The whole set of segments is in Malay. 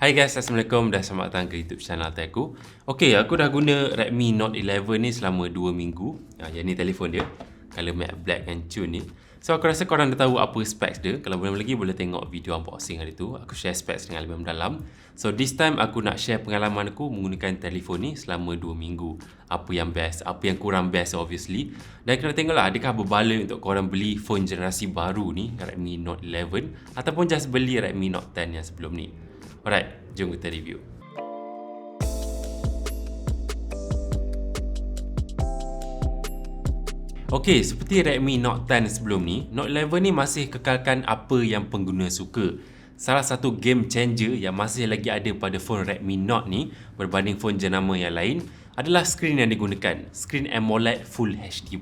Hai guys, Assalamualaikum dan selamat datang ke YouTube channel aku. Okey, aku dah guna Redmi Note 11 ni selama 2 minggu. Yang ni telefon dia, color matte black and tune ni. So aku rasa korang dah tahu apa specs dia. Kalau belum lagi boleh tengok video unboxing hari tu. Aku share specs dengan lebih mendalam. So this time aku nak share pengalaman aku menggunakan telefon ni selama 2 minggu. Apa yang best, apa yang kurang best obviously. Dan kita tengoklah adakah berbala untuk korang beli phone generasi baru ni, Redmi Note 11 ataupun just beli Redmi Note 10 yang sebelum ni. Alright, jom kita review. Okey, seperti Redmi Note 10 sebelum ni, Note 11 ni masih kekalkan apa yang pengguna suka. Salah satu game changer yang masih lagi ada pada phone Redmi Note ni berbanding phone jenama yang lain adalah skrin yang digunakan, skrin AMOLED Full HD+.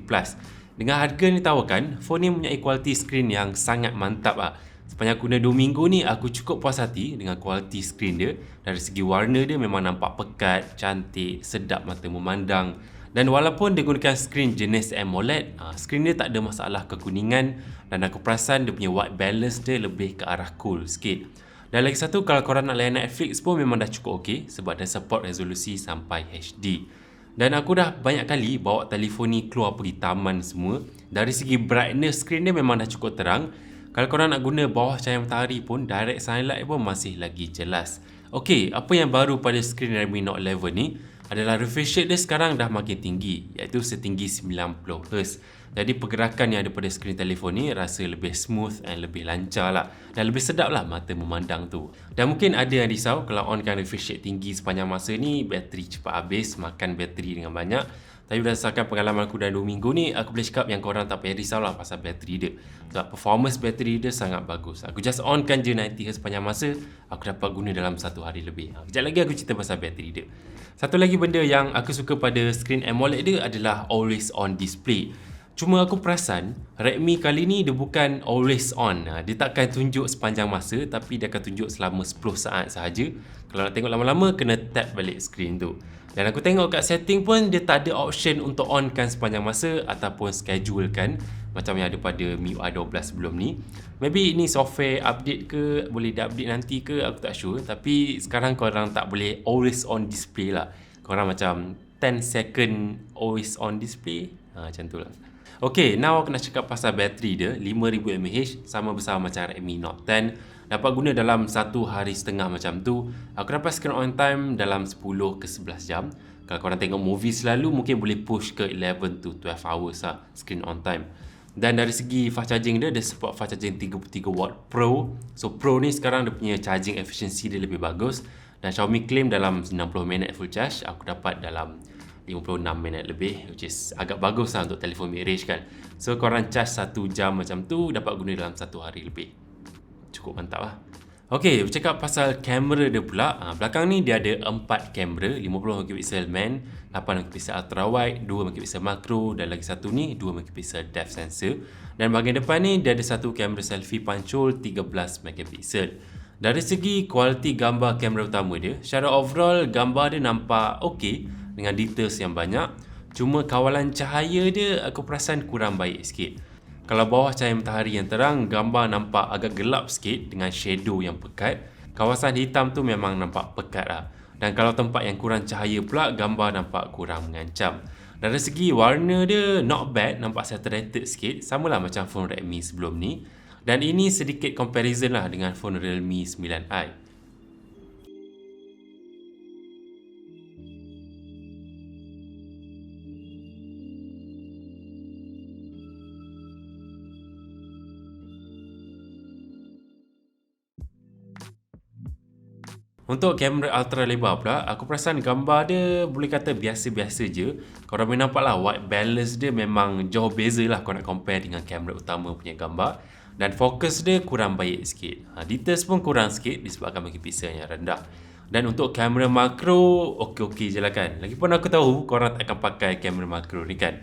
Dengan harga yang ditawarkan, phone ni mempunyai kualiti skrin yang sangat mantap lah. Sepanjang guna 2 minggu ni, aku cukup puas hati dengan kualiti skrin dia. Dari segi warna dia memang nampak pekat, cantik, sedap mata memandang. Dan walaupun dia gunakan skrin jenis AMOLED, skrin dia tak ada masalah kekuningan. Dan aku perasan dia punya white balance dia lebih ke arah cool sikit. Dan lagi satu, kalau korang nak layan Netflix pun memang dah cukup okey sebab dia support resolusi sampai HD. Dan aku dah banyak kali bawa telefon ni keluar pergi taman semua. Dari segi brightness skrin dia memang dah cukup terang. Kalau korang nak guna bawah cahaya matahari pun, direct sunlight pun masih lagi jelas. Okey, apa yang baru pada skrin Redmi Note 11 ni adalah refresh rate dia sekarang dah makin tinggi, iaitu setinggi 90Hz. Jadi pergerakan yang ada pada skrin telefon ni rasa lebih smooth and lebih lancar lah. Dan lebih sedap lah mata memandang tu. Dan mungkin ada yang risau kalau onkan refresh rate tinggi sepanjang masa ni, bateri cepat habis, makan bateri dengan banyak. Tapi berdasarkan pengalaman aku dalam 2 minggu ni, aku boleh cakap yang korang tak payah risau lah pasal bateri dia. Sebab performance bateri dia sangat bagus. Aku just onkan je 90Hz sepanjang masa, aku dapat guna dalam 1 hari lebih. Kejap lagi aku cerita pasal bateri dia. Satu lagi benda yang aku suka pada skrin AMOLED dia adalah always on display. Cuma aku perasan Redmi kali ni dia bukan always on. Dia takkan tunjuk sepanjang masa, tapi dia akan tunjuk selama 10 saat sahaja. Kalau nak tengok lama-lama, kena tap balik skrin tu. Dan aku tengok kat setting pun dia tak ada option untuk onkan sepanjang masa ataupun schedule kan, macam yang ada pada MIUI 12 sebelum ni. Maybe ini software update ke, boleh di-update nanti ke, aku tak sure. Tapi sekarang korang tak boleh always on display lah. Korang macam 10 second always on display, macam tu lah. Okay, now aku nak cakap pasal bateri dia. 5000 mAh, sama besar macam Redmi Note 10. Dapat guna dalam 1 hari setengah macam tu. Aku dapat screen on time dalam 10 ke 11 jam. Kalau korang tengok movie selalu, mungkin boleh push ke 11 to 12 hours lah screen on time. Dan dari segi fast charging dia support fast charging 33W Pro. So Pro ni sekarang dia punya charging efficiency dia lebih bagus. Dan Xiaomi claim dalam 60 minit full charge, aku dapat dalam 56 minit lebih, which is agak bagus lah untuk telefon mid-range kan. So korang charge 1 jam macam tu, dapat guna dalam 1 hari lebih. Cukup mantap lah. Ok, bercakap pasal kamera dia pula. Belakang ni dia ada 4 kamera, 50MP main, 8MP ultra wide, 2MP makro dan lagi satu ni 2MP depth sensor. Dan bahagian depan ni dia ada satu kamera selfie pancul 13MP. Dari segi kualiti gambar kamera utama dia, secara overall gambar dia nampak ok dengan details yang banyak. Cuma kawalan cahaya dia aku perasan kurang baik sikit. Kalau bawah cahaya matahari yang terang, gambar nampak agak gelap sikit dengan shadow yang pekat. Kawasan hitam tu memang nampak pekat lah. Dan kalau tempat yang kurang cahaya pula, gambar nampak kurang mengancam. Dari segi warna dia not bad, nampak saturated sikit. Samalah macam phone Redmi sebelum ni. Dan ini sedikit comparison lah dengan phone Realme 9i. Untuk kamera ultra lebar pula, aku perasan gambar dia boleh kata biasa-biasa je. Korang boleh nampak lah white balance dia memang jauh beza lah kalau nak compare dengan kamera utama punya gambar. Dan fokus dia kurang baik sikit. Details pun kurang sikit disebabkan megapixel yang rendah. Dan untuk kamera makro, okey-okey je lah kan. Lagipun aku tahu korang tak akan pakai kamera makro ni kan.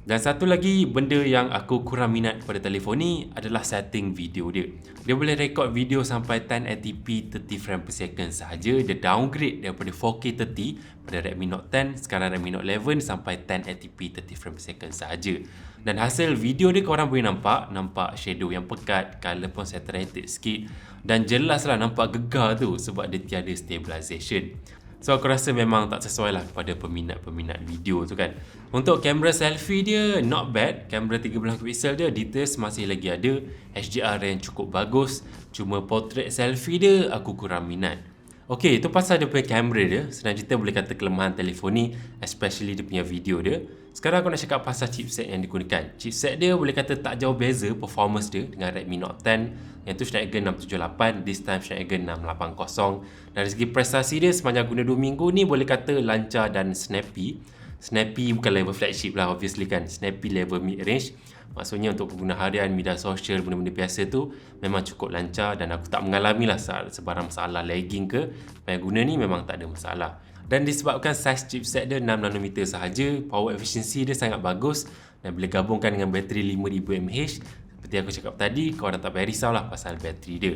Dan satu lagi benda yang aku kurang minat pada telefon ni adalah setting video dia. Dia boleh rekod video sampai 1080p 30 frame per second sahaja. Dia downgrade daripada 4K 30 pada Redmi Note 10, sekarang Redmi Note 11 sampai 1080p 30 frame per second sahaja. Dan hasil video dia korang boleh nampak shadow yang pekat, color pun saturated sikit, dan jelaslah nampak gegar tu sebab dia tiada stabilization. So aku rasa memang tak sesuai lah kepada peminat-peminat video tu kan. Untuk kamera selfie dia not bad. Kamera 13MP dia details masih lagi ada, HDR yang cukup bagus. Cuma portrait selfie dia aku kurang minat. Okay, itu pasal dia punya kamera dia. Senang cerita boleh kata kelemahan telefon ni, especially dia punya video dia. Sekarang aku nak cakap pasal chipset yang digunakan. Chipset dia boleh kata tak jauh beza performance dia dengan Redmi Note 10. Yang tu Snapdragon 678, this time Snapdragon 680. Dari segi prestasi dia sepanjang guna 2 minggu ni boleh kata lancar dan snappy. Snappy bukan level flagship lah obviously kan. Snappy level mid-range. Maksudnya untuk pengguna harian, media sosial, benda-benda biasa tu memang cukup lancar dan aku tak mengalami lah sebarang masalah lagging ke. Yang guna ni memang tak ada masalah. Dan disebabkan saiz chipset dia 6nm sahaja, power efficiency dia sangat bagus dan boleh gabungkan dengan bateri 5000 mAh. Seperti aku cakap tadi, korang tak payah risau lah pasal bateri dia.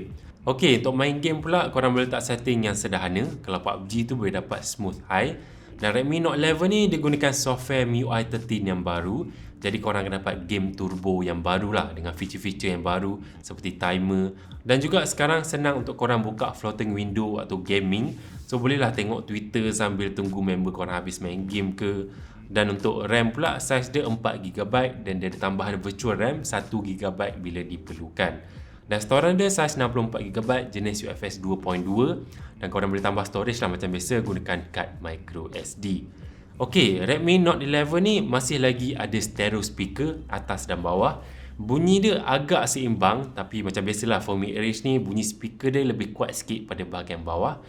Ok, untuk main game pula, korang boleh letak setting yang sederhana. Kalau PUBG tu boleh dapat smooth high. Dan Redmi Note 11 ni dia gunakan software MIUI 13 yang baru. Jadi korang akan dapat game turbo yang baru lah dengan feature-feature yang baru seperti timer. Dan juga sekarang senang untuk korang buka floating window atau gaming. So bolehlah tengok Twitter sambil tunggu member korang habis main game ke. Dan untuk RAM pula, saiz dia 4GB dan dia ada tambahan virtual RAM 1GB bila diperlukan. Dan storage dia saiz 64GB jenis UFS 2.2 dan korang boleh tambah storage lah macam biasa gunakan kad microSD. Ok, Redmi Note 11 ni masih lagi ada stereo speaker atas dan bawah. Bunyi dia agak seimbang tapi macam biasalah for mid-range ni bunyi speaker dia lebih kuat sikit pada bahagian bawah.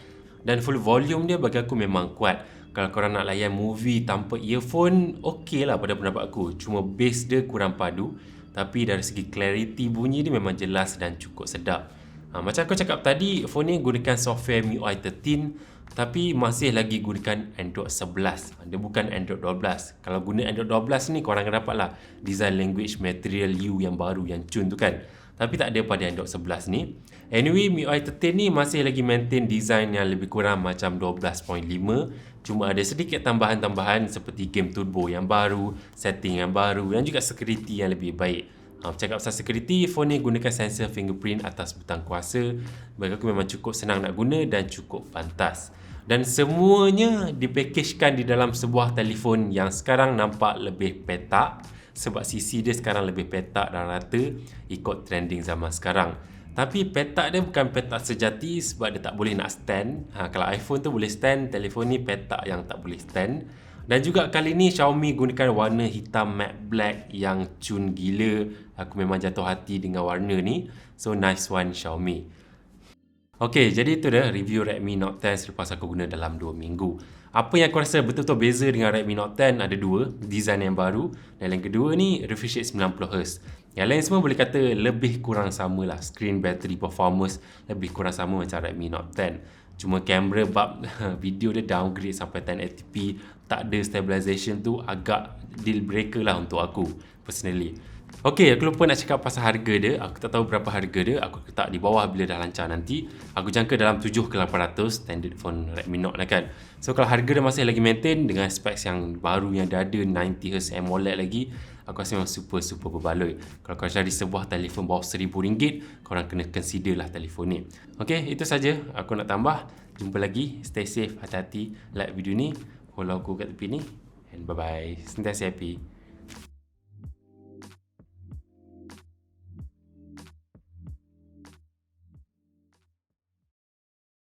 Dan full volume dia bagi aku memang kuat. Kalau korang nak layan movie tanpa earphone, ok lah pada pendapat aku. Cuma bass dia kurang padu. Tapi dari segi clarity bunyi dia memang jelas dan cukup sedap. Macam aku cakap tadi, phone ni gunakan software MIUI 13 tapi masih lagi gunakan Android 11. Dia bukan Android 12. Kalau guna Android 12 ni korang akan dapat lah design language material U yang baru, yang cun tu kan. Tapi tak ada pada Android 11 ni. Anyway, MIUI 13 ni masih lagi maintain design yang lebih kurang macam 12.5. Cuma ada sedikit tambahan-tambahan seperti game turbo yang baru, setting yang baru dan juga security yang lebih baik. Bercakap pasal security, phone ni gunakan sensor fingerprint atas butang kuasa. Bagi aku memang cukup senang nak guna dan cukup pantas. Dan semuanya dipakejkan di dalam sebuah telefon yang sekarang nampak lebih petak. Sebab sisi dia sekarang lebih petak dan rata ikut trending zaman sekarang. Tapi petak dia bukan petak sejati sebab dia tak boleh nak stand. Kalau iPhone tu boleh stand, telefon ni petak yang tak boleh stand. Dan juga kali ni Xiaomi gunakan warna hitam matte black yang cun gila. Aku memang jatuh hati dengan warna ni. So nice one Xiaomi. Ok, jadi itu dah review Redmi Note 10 selepas aku guna dalam 2 minggu. Apa yang aku rasa betul-betul beza dengan Redmi Note 10 ada dua, design yang baru dan yang kedua ni refresh rate 90Hz. Yang lain semua boleh kata lebih kurang sama lah, screen, battery, performance lebih kurang sama macam Redmi Note 10. Cuma kamera bab video dia downgrade sampai 1080p, tak ada stabilization tu agak deal breaker lah untuk aku personally. Ok, aku lupa nak cakap pasal harga dia. Aku tak tahu berapa harga dia. Aku letak di bawah bila dah lancar nanti. Aku jangka dalam 7 ke 800 standard phone Redmi Note lah kan. So kalau harga dia masih lagi maintain dengan specs yang baru yang dah ada 90Hz AMOLED lagi, aku rasa memang super berbaloi. Kalau korang cari sebuah telefon bawah RM1000, korang kena consider lah telefon ni. Ok, itu saja aku nak tambah. Jumpa lagi. Stay safe, hati-hati. Like video ni, follow aku kat tepi ni, and bye bye. Sentiasa happy.